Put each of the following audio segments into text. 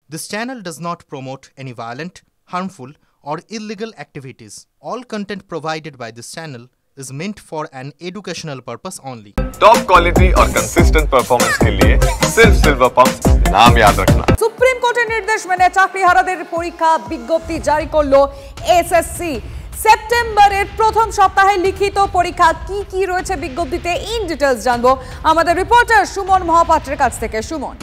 This channel does not promote any violent, harmful, or illegal activities. All content provided by this channel is meant for an educational purpose only. Top quality और consistent performance के लिए सिर्फ silver pump नाम याद रखना। Supreme কোর্টের নির্দেশ মেনে চাকরিহারাদের পরীক্ষা বিজ্ঞপ্তি জারি করলো এসএসসি। সেপ্টেম্বরের প্রথম সপ্তাহে লিখিত পরীক্ষা কি কি রয়েছে বিজ্ঞপ্তিতে ইন ডিটেইলস জানবো আমাদের রিপোর্টার সুমন মহাপাত্রের কাছ থেকে। সুমন,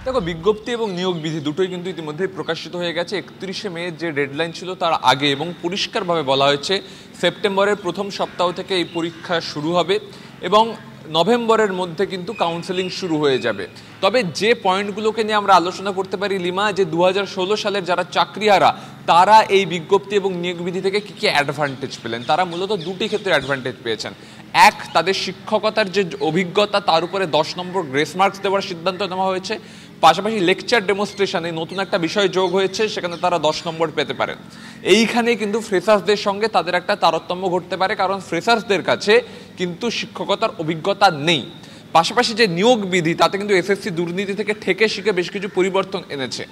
দেখো, বিজ্ঞপ্তি এবং নিয়োগ বিধি দুটোই কিন্তু ইতিমধ্যে প্রকাশিত হয়ে গেছে। 31শে মে যে ডেডলাইন ছিল তার আগে, এবং পরিষ্কারভাবে বলা হয়েছে সেপ্টেম্বরের প্রথম সপ্তাহ থেকে এই পরীক্ষা শুরু হবে এবং নভেম্বরের মধ্যে কিন্তু কাউন্সেলিং শুরু হয়ে যাবে। তবে যে পয়েন্টগুলোকে নিয়ে আমরা আলোচনা করতে পারি লিমা, যে 2016 সালের যারা চাকরিহারা তারা এই বিজ্ঞপ্তি এবং নিয়োগ বিধি থেকে কী কী অ্যাডভান্টেজ পেলেন, তারা মূলত দুটি ক্ষেত্রে অ্যাডভান্টেজ পেয়েছেন। এক, তাদের শিক্ষকতার যে অভিজ্ঞতা তার উপরে 10 নম্বর গ্রেস মার্কস দেওয়ার সিদ্ধান্ত নেওয়া হয়েছে। পাশাপাশি লেকচার ডেমনস্ট্রেশনে নতুন একটা বিষয় যোগ হয়েছে, সেখানে তারা 10 নম্বর পেতে পারেন। এইখানে কিন্তু ফ্রেশার্সদের সঙ্গে তাদের একটা তারতম্য ঘটতে পারে, কারণ ফ্রেশার্সদের কাছে কিন্তু শিক্ষকতার অভিজ্ঞতা নেই। পাশাপাশি যে নিয়োগ বিধি তাতে কিন্তু এসএসসি দুর্নীতি থেকে ঠেকে শিখে বেশ কিছু পরিবর্তন এনেছে।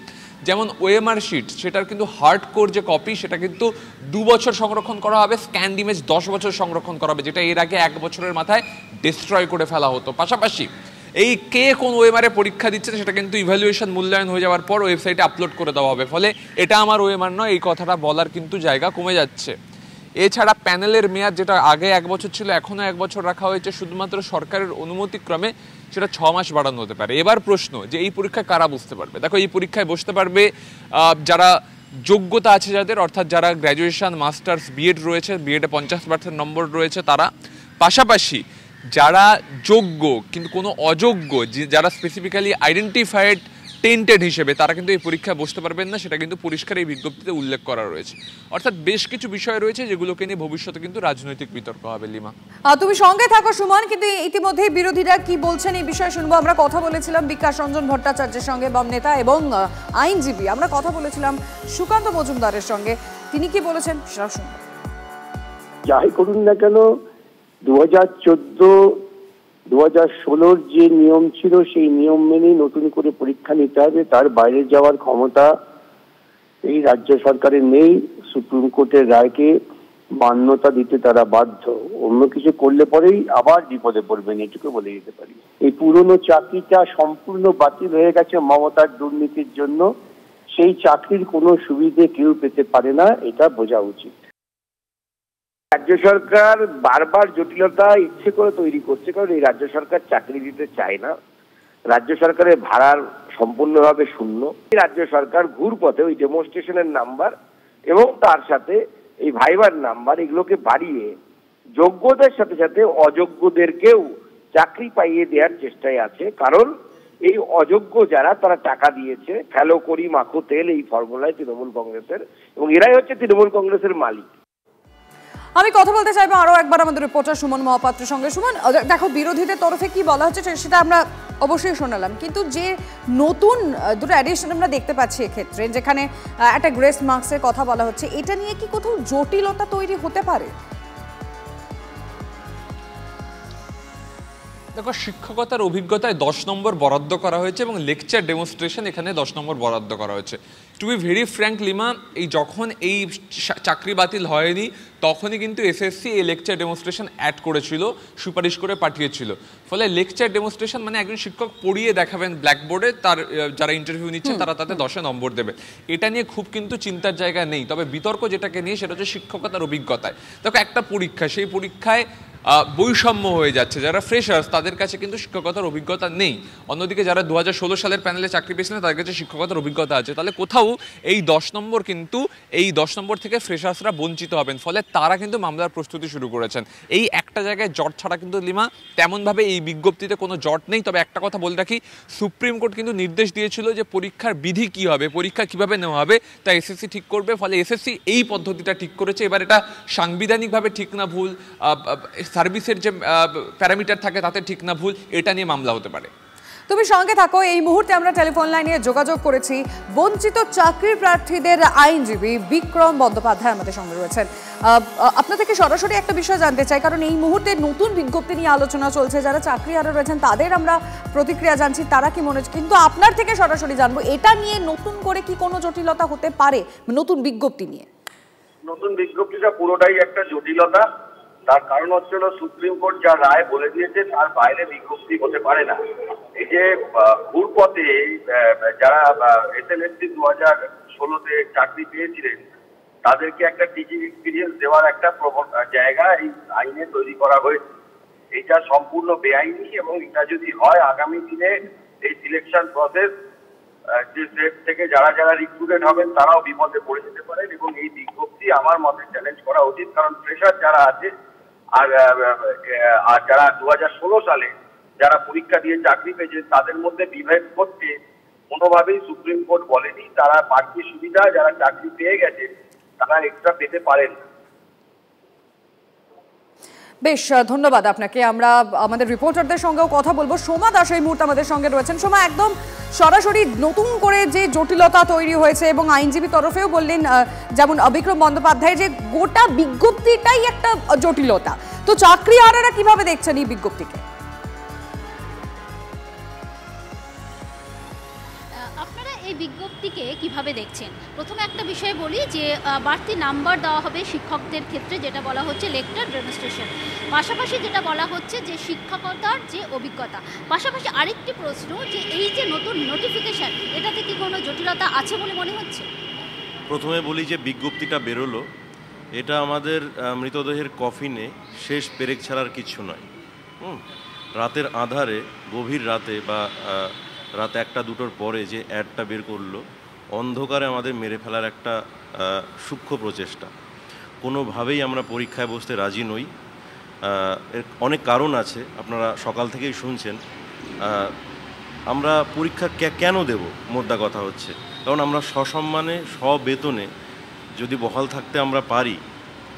যেমন ওএমআর শিট, সেটার কিন্তু হার্ড কোর যে কপি সেটা কিন্তু 2 বছর সংরক্ষণ করা হবে, স্ক্যান্ড ইমেজ 10 বছর সংরক্ষণ করা হবে, যেটা এর আগে 1 বছরের মাথায় ডিস্ট্রয় করে ফেলা হতো। পাশাপাশি এই কে কোন ওএমআর এ পরীক্ষা দিচ্ছে সেটা কিন্তু ইভ্যালুয়েশন মূল্যায়ন হয়ে যাওয়ার পর ওয়েবসাইটে আপলোড করে দেওয়া হবে, ফলে এটা আমার ওএমআর নয় এই কথাটা বলার কিন্তু জায়গা কমে যাচ্ছে। এছাড়া প্যানেলের মেয়াদ, যেটা আগে 1 বছর ছিল এখনও 1 বছর রাখা হয়েছে, শুধুমাত্র সরকারের অনুমতিক্রমে সেটা 6 মাস বাড়ানো হতে পারে। এবার প্রশ্ন যে এই পরীক্ষা কারা বসতে পারবে। দেখো, এই পরীক্ষায় বসতে পারবে যারা যোগ্যতা আছে যাদের, অর্থাৎ যারা গ্র্যাজুয়েশন, মাস্টার্স, বিএড রয়েছে, বিএডে 50% নম্বর রয়েছে তারা। পাশাপাশি যারা যোগ্য কিন্তু কোনো অযোগ্য, যারা স্পেসিফিক্যালি আইডেন্টিফাইড টেন্টেড হিসেবে, তারা কিন্তু এই পরীক্ষায় বসতে পারবেন না, সেটা কিন্তু পরিষ্কার এই বিজ্ঞপ্তিতে উল্লেখ করা রয়েছে। অর্থাৎ বেশ কিছু বিষয় রয়েছে যেগুলোকে নিয়ে ভবিষ্যতে কিন্তু রাজনৈতিক বিতর্ক হবে। লিমা, তুমি সঙ্গে থাকো সুমন, কিন্তু ইতিমধ্যে বিরোধীরা কি বলছেন এই বিষয়ে শুনবো। আমরা কথা বলেছিলাম বিকাশ রঞ্জন ভট্টাচার্যের সঙ্গে, বাম নেতা এবং আইনজীবী। আমরা কথা বলেছিলাম সুকান্ত মজুমদারের সঙ্গে, তিনি কি বলেছেন সেটা শুনবো। যাই করুন না কেন, 2014-2016 যে নিয়ম ছিল সেই নিয়ম মেনেই নতুন করে পরীক্ষা নিতে হবে, তার বাইরে যাওয়ার ক্ষমতা এই রাজ্য সরকারের নেই। সুপ্রিম কোর্টের রায়কে মান্যতা দিতে তারা বাধ্য। অন্য কিছু করলে পরেই আবার বিপদে পড়বেন, এটুকু বলে দিতে পারি। এই পুরনো চাকরিটা সম্পূর্ণ বাতিল হয়ে গেছে মমতার দুর্নীতির জন্য। সেই চাকরির কোনো সুবিধে কেউ পেতে পারে না, এটা বোঝা উচিত। রাজ্য সরকার বারবার জটিলতা ইচ্ছে করে তৈরি করছে, কারণ এই রাজ্য সরকার চাকরি দিতে চায় না। রাজ্য সরকারের ভাড়ার সম্পূর্ণভাবে শূন্য। রাজ্য সরকার ঘুরপথে ওই ডেমনস্ট্রেশনের নাম্বার এবং তার সাথে এই ভাইবার নাম্বার এগুলোকে বাড়িয়ে যোগ্যদের সাথে সাথে অযোগ্যদেরকেও চাকরি পাইয়ে দেওয়ার চেষ্টায় আছে। কারণ এই অযোগ্য যারা, তারা টাকা দিয়েছে ফেলো করি মাখো তেল, এই ফর্মুলায় তৃণমূল কংগ্রেসের, এবং এরাই হচ্ছে তৃণমূল কংগ্রেসের মালিক। আমি কথা বলতে চাইবো আরো একবার আমাদের রিপোর্টার সুমন মহাপাত্রের সঙ্গে। সুমন, দেখো, বিরোধীদের তরফে কি বলা হচ্ছে সেটা আমরা অবশ্যই শোনালাম, কিন্তু যে নতুন দুটো অ্যাডিশন আমরা দেখতে পাচ্ছি এক্ষেত্রে, যেখানে একটা গ্রেস মার্কসের কথা বলা হচ্ছে, এটা নিয়ে কি কোথাও জটিলতা তৈরি হতে পারে? দেখো, শিক্ষকতার অভিজ্ঞতায় 10 নম্বর বরাদ্দ করা হয়েছে এবং লেকচার ডেমনস্ট্রেশন এখানে 10 নম্বর বরাদ্দ করা হয়েছে। To be very frank Lima, যখন এই চাকরি বাতিল হয়নি তখনই কিন্তু এসএসসি এই লেকচার ডেমনস্ট্রেশন অ্যাড করেছিল, সুপারিশ করে পাঠিয়েছিল। ফলে লেকচার ডেমনস্ট্রেশন মানে একজন শিক্ষক পড়িয়ে দেখাবেন ব্ল্যাকবোর্ডে, তার যারা ইন্টারভিউ নিচ্ছেন তারা তাতে 10 নম্বর দেবে। এটা নিয়ে খুব কিন্তু চিন্তার জায়গা নেই। তবে বিতর্ক যেটাকে নিয়ে সেটা হচ্ছে শিক্ষকতার অভিজ্ঞতায়। দেখো, একটা পরীক্ষা, সেই পরীক্ষায় বৈষম্য হয়ে যাচ্ছে। যারা ফ্রেশার্স তাদের কাছে কিন্তু শিক্ষকতার অভিজ্ঞতা নেই, অন্যদিকে যারা 2016 সালের প্যানেলে চাকরি পেয়েছিলেন তাদের কাছে শিক্ষকতার অভিজ্ঞতা আছে। তাহলে কোথাও এই 10 নম্বর কিন্তু এই 10 নম্বর থেকে ফ্রেশার্সরা বঞ্চিত হবেন, ফলে তারা কিন্তু মামলার প্রস্তুতি শুরু করেছেন। এই একটা জায়গায় জট ছাড়া কিন্তু লিমা তেমনভাবে এই বিজ্ঞপ্তিতে কোনো জট নেই। তবে একটা কথা বলে রাখি, সুপ্রিম কোর্ট কিন্তু নির্দেশ দিয়েছিল যে পরীক্ষার বিধি কী হবে, পরীক্ষা কীভাবে নেওয়া হবে তা এসএসসি ঠিক করবে। ফলে এসএসসি এই পদ্ধতিটা ঠিক করেছে। এবার এটা সাংবিধানিকভাবে ঠিক না ভুল, সার্ভিসের যে প্যারামিটার থাকে তাতে ঠিক না ভুল, এটা নিয়ে মামলা হতে পারে। তুমি সঙ্গে থাকো। এই মুহূর্তে আমরা টেলিফোন লাইনে যোগাযোগ করেছি বঞ্চিত চাকরি প্রার্থীদের আইনজীবী বিক্রম বন্দ্যোপাধ্যায় আমাদের সঙ্গে রয়েছেন। আপনার থেকে সরাসরি একটা বিষয় জানতে চাই, কারণ এই মুহূর্তে নতুন বিজ্ঞপ্তি নিয়ে আলোচনা চলছে, যারা চাকরিহারা রয়েছেন তাদের আমরা প্রতিক্রিয়া জানছি, তারা কি মনে হচ্ছে, কিন্তু আপনার থেকে সরাসরি জানবো এটা নিয়ে নতুন করে কি কোনো জটিলতা হতে পারে নতুন বিজ্ঞপ্তি নিয়ে? নতুন বিজ্ঞপ্তিটা পুরোটাই একটা জটিলতা। তার কারণ হচ্ছে সুপ্রিম কোর্ট যা রায় বলে দিয়েছে তার বাইরে বিজ্ঞপ্তি হতে পারে না। এই যে ঘুরপথে যারা এসএলএসসি 2016-তে চাকরি পেয়েছিলেন তাদেরকে একটা টিচিং এক্সপিরিয়েন্স দেওয়ার একটা জায়গা এই আইনে তৈরি করা হয়েছে। এটা সম্পূর্ণ বেআইনি এবং এটা যদি হয় আগামী দিনে এই সিলেকশন প্রসেস যে সেট থেকে যারা যারা রিক্রুটেড হবেন তারাও বিপদে পড়ে যেতে পারেন এবং এই বিজ্ঞপ্তি আমার মতে চ্যালেঞ্জ করা উচিত। কারণ ফ্রেশার যারা আছে আর যারা 2016 সালে যারা পরীক্ষা দিয়ে চাকরি পেয়েছেন তাদের মধ্যে বিভেদ করতে কোনোভাবেই সুপ্রিম কোর্ট বলেনি। তারা বাড়তি সুবিধা যারা চাকরি পেয়ে গেছে তারা এক্সট্রা পেতে পারেন। বেশ, ধন্যবাদ আপনাকে। আমরা আমাদের রিপোর্টারদের সঙ্গেও কথা বলবো। সোমা দাস এই মুহূর্তে আমাদের সঙ্গে রয়েছেন। সোমা, একদম সরাসরি নতুন করে যে জটিলতা তৈরি হয়েছে এবং আইনজীবী তরফেও বললেন যেমন বিক্রম বন্দ্যোপাধ্যায় যে গোটা বিজ্ঞপ্তিটাই একটা জটিলতা, তো চাকরিহারারা কিভাবে দেখছেন এই বিজ্ঞপ্তিকে? এই বিজ্ঞপ্তিকে কিভাবে দেখছেন? প্রথমে একটা বিষয় বলি যে বাড়তি নাম্বার দেওয়া হবে শিক্ষকদের ক্ষেত্রে, যেটা বলা হচ্ছে লেকচার ডেমনস্ট্রেশন। পাশাপাশি যেটা বলা হচ্ছে যে শিক্ষকতার যে অভিজ্ঞতা। পাশাপাশি আরেকটি প্রশ্ন যে এই যে নতুন নোটিফিকেশান, এটাতে কি কোনো জটিলতা আছে বলে মনে হচ্ছে? প্রথমে বলি যে বিজ্ঞপ্তিটা বেরোলো, এটা আমাদের মৃতদেহের কফিনে শেষ পেরেক ছাড়ার কিছু নয়। রাতের আধারে, গভীর রাতে বা রাত 1-2টোর পরে যে অ্যাডটা বের করলো, অন্ধকারে আমাদের মেরে ফেলার একটা সূক্ষ্ম প্রচেষ্টা। কোনোভাবেই আমরা পরীক্ষায় বসতে রাজি নই। এর অনেক কারণ আছে, আপনারা সকাল থেকেই শুনছেন। আমরা পরীক্ষা কেন দেব, মোদ্দা কথা হচ্ছে, কারণ আমরা সসম্মানে সবেতনে যদি বহাল থাকতে আমরা পারি,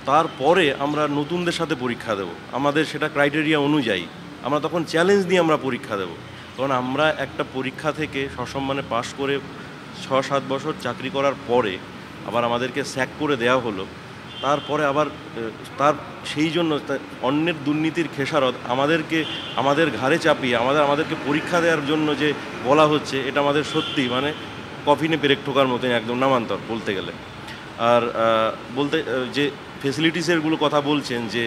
তারপরে আমরা নতুনদের সাথে পরীক্ষা দেব। আমাদের সেটা ক্রাইটেরিয়া অনুযায়ী আমরা তখন চ্যালেঞ্জ দিয়ে আমরা পরীক্ষা দেব। কারণ আমরা একটা পরীক্ষা থেকে সসম্মানে পাশ করে 6-7 বছর চাকরি করার পরে আবার আমাদেরকে স্যাক করে দেওয়া হলো। তারপরে আবার তার সেই জন্য অন্যের দুর্নীতির খেসারত আমাদের ঘাড়ে চাপিয়ে আমাদেরকে পরীক্ষা দেওয়ার জন্য যে বলা হচ্ছে, এটা আমাদের সত্যি মানে কফিনে পেরেক ঠোকার মতন একদম নামান্তর বলতে গেলে। আর বলতে যে ফেসিলিটিসেরগুলো কথা বলছেন যে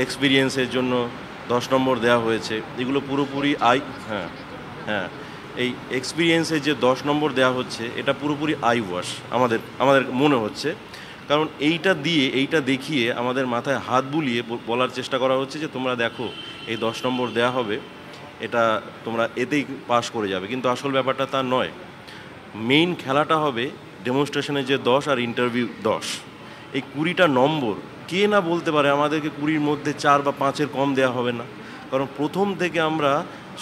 এক্সপিরিয়েন্সের জন্য 10 নম্বর দেওয়া হয়েছে, এগুলো পুরোপুরি হ্যাঁ এই এক্সপিরিয়েন্সে যে 10 নম্বর দেওয়া হচ্ছে এটা পুরোপুরি আই ওয়াশ আমাদের মনে হচ্ছে। কারণ এইটা দেখিয়ে আমাদের মাথায় হাত বুলিয়ে বলার চেষ্টা করা হচ্ছে যে তোমরা দেখো এই 10 নম্বর দেওয়া হবে, এটা তোমরা এতেই পাস করে যাবে। কিন্তু আসল ব্যাপারটা তা নয়। মেইন খেলাটা হবে ডেমনস্ট্রেশনে যে 10 আর ইন্টারভিউ 10, এই 20টা নম্বর কে না বলতে পারে আমাদেরকে 20-র মধ্যে 4 বা 5-এর কম দেওয়া হবে না। কারণ প্রথম থেকে আমরা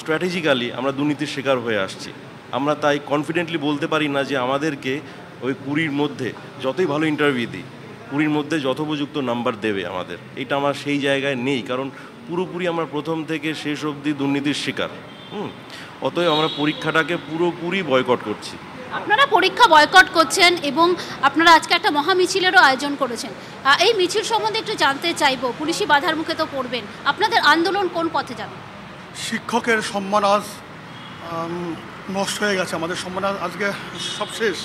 স্ট্র্যাটেজিক্যালি আমরা দুর্নীতির শিকার হয়ে আসছি। আমরা তাই কনফিডেন্টলি বলতে পারি না যে আমাদেরকে ওই 20-র মধ্যে যতই ভালো ইন্টারভিউ দিই 20-র মধ্যে যথোপযুক্ত নাম্বার দেবে আমাদের। এটা আমার সেই জায়গায় নেই, কারণ পুরোপুরি আমরা প্রথম থেকে শেষ অবধি দুর্নীতির শিকার। অতএব আমরা পরীক্ষাটাকে পুরোপুরি বয়কট করছি। আপনারা পরীক্ষা বয়কট করছেন এবং আপনারা আজকে একটা মহামিছিলেরও আয়োজন করেছেন। এই মিছিল সম্বন্ধে একটু জানতে চাইব। পুলিশি বাধার মুখে তো পড়বেন, আপনাদের আন্দোলন কোন পথে যাবে? শিক্ষকের সম্মান আজ নষ্ট হয়ে গেছে, আমাদের সম্মান আজকে সব শেষ।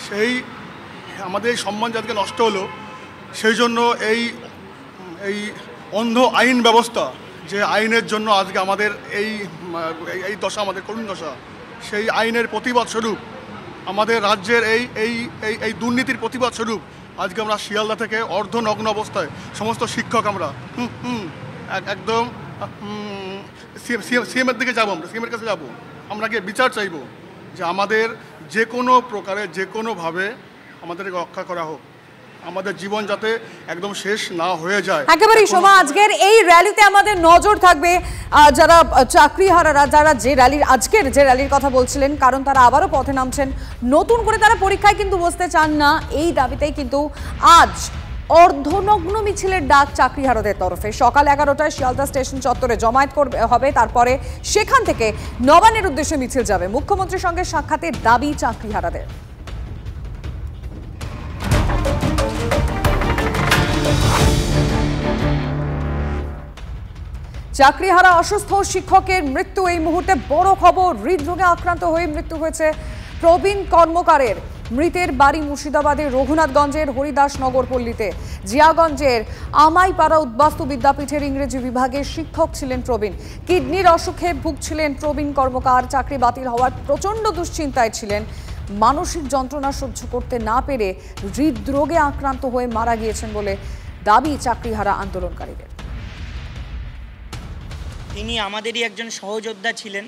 সেই আমাদের এই সম্মান আজকে নষ্ট হলো, সেই জন্য এই অন্ধ আইন ব্যবস্থা, যে আইনের জন্য আজকে আমাদের এই দশা, আমাদের করুণ দশা, সেই আইনের প্রতিবাদ স্বরূপ, আমাদের রাজ্যের এই দুর্নীতির প্রতিবাদ স্বরূপ আজকে আমরা শিয়ালদা থেকে অর্ধনগ্ন অবস্থায় সমস্ত শিক্ষক আমরা একদম সিএমের দিকে যাবো, আমরা সিএমের কাছে যাবো, আমরা গিয়ে বিচার চাইব যে আমাদের যে কোনো প্রকারে যে কোনোভাবে আমাদেরকে রক্ষা করা হোক, আমাদের জীবন যাতে একদম শেষ না হয়ে যায়। একেবারেই সোমা, আজকের এই র্যালিতে আমাদের নজর থাকবে যারা চাকরিহারারা, যারা আজকের যে র্যালির কথা বলছিলেন, কারণ তারা আবারও পথে নামছেন। নতুন করে তারা পরীক্ষায় কিন্তু বসতে চান না, এই দাবিতেই কিন্তু আজ অর্ধনগ্ন মিছিলের ডাক চাকরিহারাদের তরফে। সকাল 11টায় শিয়ালদা স্টেশন চত্বরে জমায়েত হবে, তারপরে সেখান থেকে নবান্নের উদ্দেশ্যে মিছিল যাবে। মুখ্যমন্ত্রীর সঙ্গে সাক্ষাতের দাবি চাকরিহারাদের। চাকরিহারা অসুস্থ শিক্ষকের মৃত্যু এই মুহূর্তে বড় খবর। হৃদরোগে আক্রান্ত হয়ে মৃত্যু হয়েছে প্রবীণ কর্মকারের। মৃতের বাড়ি মুর্শিদাবাদের রঘুনাথগঞ্জের হরিদাসনগর পল্লীতে। জিয়াগঞ্জের আমাইপাড়া উদ্বাস্তু বিদ্যাপীঠের ইংরেজি বিভাগের শিক্ষক ছিলেন প্রবীণ। কিডনির অসুখে ভুগছিলেন প্রবীণ কর্মকার। চাকরি বাতিল হওয়ার প্রচণ্ড দুশ্চিন্তায় ছিলেন। মানসিক যন্ত্রণা সহ্য করতে না পেরে হৃদরোগে আক্রান্ত হয়ে মারা গিয়েছেন বলে দাবি চাকরিহারা আন্দোলনকারীদের। তিনি আমাদেরই একজন সহযোদ্ধা ছিলেন।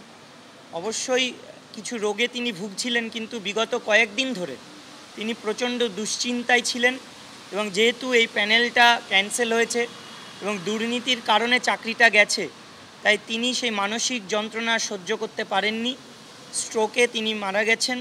অবশ্যই কিছু রোগে তিনি ভুগছিলেন, কিন্তু বিগত কয়েকদিন ধরে তিনি প্রচণ্ড দুশ্চিন্তায় ছিলেন এবং যেহেতু এই প্যানেলটা ক্যান্সেল হয়েছে এবং দুর্নীতির কারণে চাকরিটা গেছে, তাই তিনি সেই মানসিক যন্ত্রণা সহ্য করতে পারেননি। স্ট্রোকে তিনি মারা গেছেন।